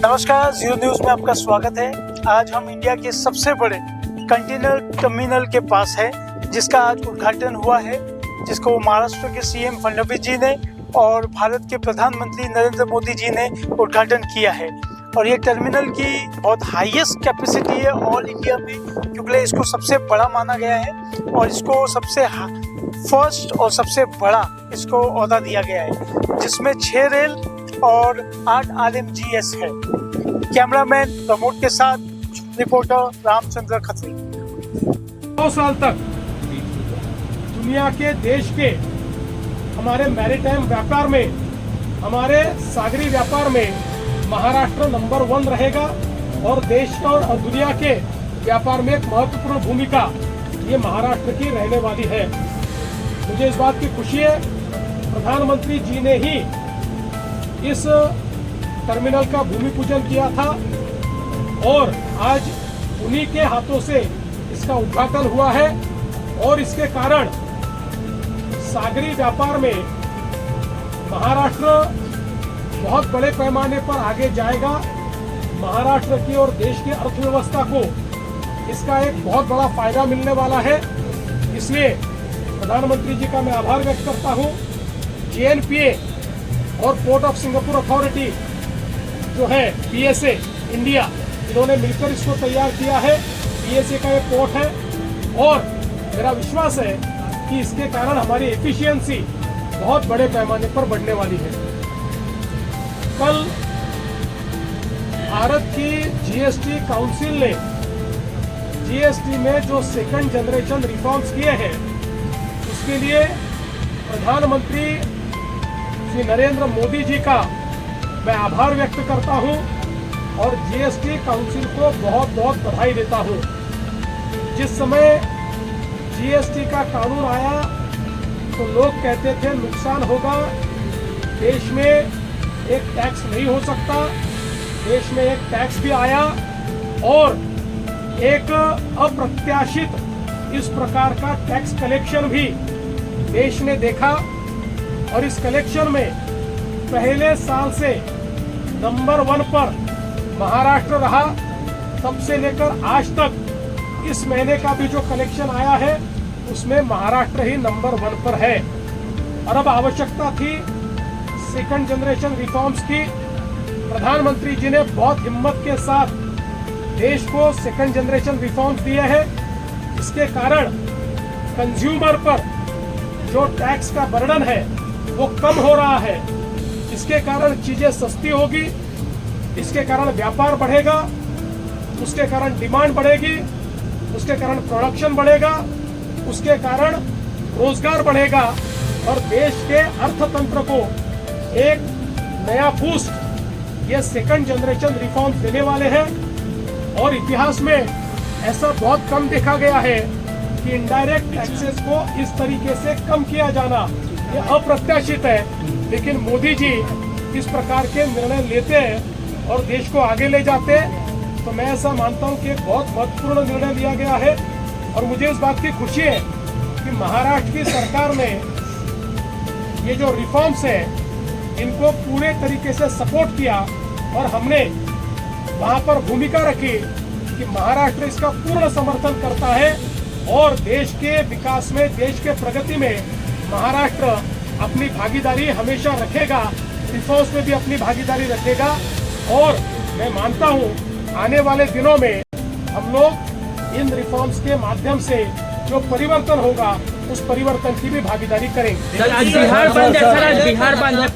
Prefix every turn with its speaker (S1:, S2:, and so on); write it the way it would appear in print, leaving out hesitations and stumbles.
S1: नमस्कार, जियो न्यूज में आपका स्वागत है। आज हम इंडिया के सबसे बड़े कंटेनर टर्मिनल के पास है, जिसका आज उद्घाटन हुआ है, जिसको महाराष्ट्र के सीएम फडणवीस जी ने और भारत के प्रधानमंत्री नरेंद्र मोदी जी ने उद्घाटन किया है। और ये टर्मिनल की बहुत हाईएस्ट कैपेसिटी है ऑल इंडिया में, क्योंकि इसको सबसे बड़ा माना गया है और इसको सबसे फर्स्ट और सबसे बड़ा इसको ओहदा दिया गया है, जिसमें 6 रेल और 8 RMGS है। कैमरामैन प्रमोद के साथ रिपोर्टर रामचंद्र खत्री।
S2: 2 साल तक दुनिया के देश के हमारे मैरीटाइम व्यापार में, हमारे सागरी व्यापार में महाराष्ट्र नंबर 1 रहेगा और देश और दुनिया के व्यापार में एक महत्वपूर्ण भूमिका ये महाराष्ट्र की रहने वाली है। मुझे इस बात की खुशी है, प्रधानमंत्री जी ने ही इस टर्मिनल का भूमि पूजन किया था और आज उन्हीं के हाथों से इसका उद्घाटन हुआ है और इसके कारण सागरी व्यापार में महाराष्ट्र बहुत बड़े पैमाने पर आगे जाएगा। महाराष्ट्र की और देश की अर्थव्यवस्था को इसका एक बहुत बड़ा फायदा मिलने वाला है। इसलिए प्रधानमंत्री जी का मैं आभार व्यक्त करता हूं। JNPA और पोर्ट ऑफ सिंगापुर अथॉरिटी जो है PSA इंडिया, इन्होंने मिलकर इसको तैयार किया है। PSA का ये पोर्ट है और मेरा विश्वास है कि इसके कारण हमारी एफिशिएंसी बहुत बड़े पैमाने पर बढ़ने वाली है। कल भारत की GST काउंसिल ने GST में जो सेकंड जनरेशन रिफॉर्म्स किए हैं, उसके लिए प्रधानमंत्री श्री नरेंद्र मोदी जी का मैं आभार व्यक्त करता हूं और GST काउंसिल को बहुत बहुत बधाई देता हूं। जिस समय GST का कानून आया तो लोग कहते थे नुकसान होगा, देश में एक टैक्स नहीं हो सकता। देश में एक टैक्स भी आया और एक अप्रत्याशित इस प्रकार का टैक्स कलेक्शन भी देश ने देखा और इस कलेक्शन में पहले साल से नंबर 1 पर महाराष्ट्र रहा। तब से लेकर आज तक इस महीने का भी जो कलेक्शन आया है उसमें महाराष्ट्र ही नंबर 1 पर है। और अब आवश्यकता थी सेकंड जनरेशन रिफॉर्म्स की। प्रधानमंत्री जी ने बहुत हिम्मत के साथ देश को सेकंड जनरेशन रिफॉर्म्स दिए हैं। इसके कारण कंज्यूमर पर जो टैक्स का बर्डन है वो कम हो रहा है। इसके कारण चीजें सस्ती होगी, इसके कारण व्यापार बढ़ेगा, उसके कारण डिमांड बढ़ेगी, उसके कारण प्रोडक्शन बढ़ेगा, उसके कारण रोजगार बढ़ेगा और देश के अर्थतंत्र को एक नया बूस्ट ये सेकंड जनरेशन रिफॉर्म्स देने वाले हैं। और इतिहास में ऐसा बहुत कम देखा गया है कि इनडायरेक्ट टैक्सेस को इस तरीके से कम किया जाना ये अप्रत्याशित है। लेकिन मोदी जी इस प्रकार के निर्णय लेते हैं और देश को आगे ले जाते हैं, तो मैं ऐसा मानता हूं कि एक बहुत महत्वपूर्ण निर्णय लिया गया है। और मुझे इस बात की खुशी है कि महाराष्ट्र की सरकार ने ये जो रिफॉर्म्स है इनको पूरे तरीके से सपोर्ट किया और हमने वहां पर भूमिका रखी कि महाराष्ट्र इसका पूर्ण समर्थन करता है और देश के विकास में, देश के प्रगति में महाराष्ट्र अपनी भागीदारी हमेशा रखेगा, रिफॉर्म्स में भी अपनी भागीदारी रखेगा। और मैं मानता हूं आने वाले दिनों में हम लोग इन रिफॉर्म्स के माध्यम से जो परिवर्तन होगा उस परिवर्तन की भी भागीदारी करेंगे।
S3: बिहार बंद है।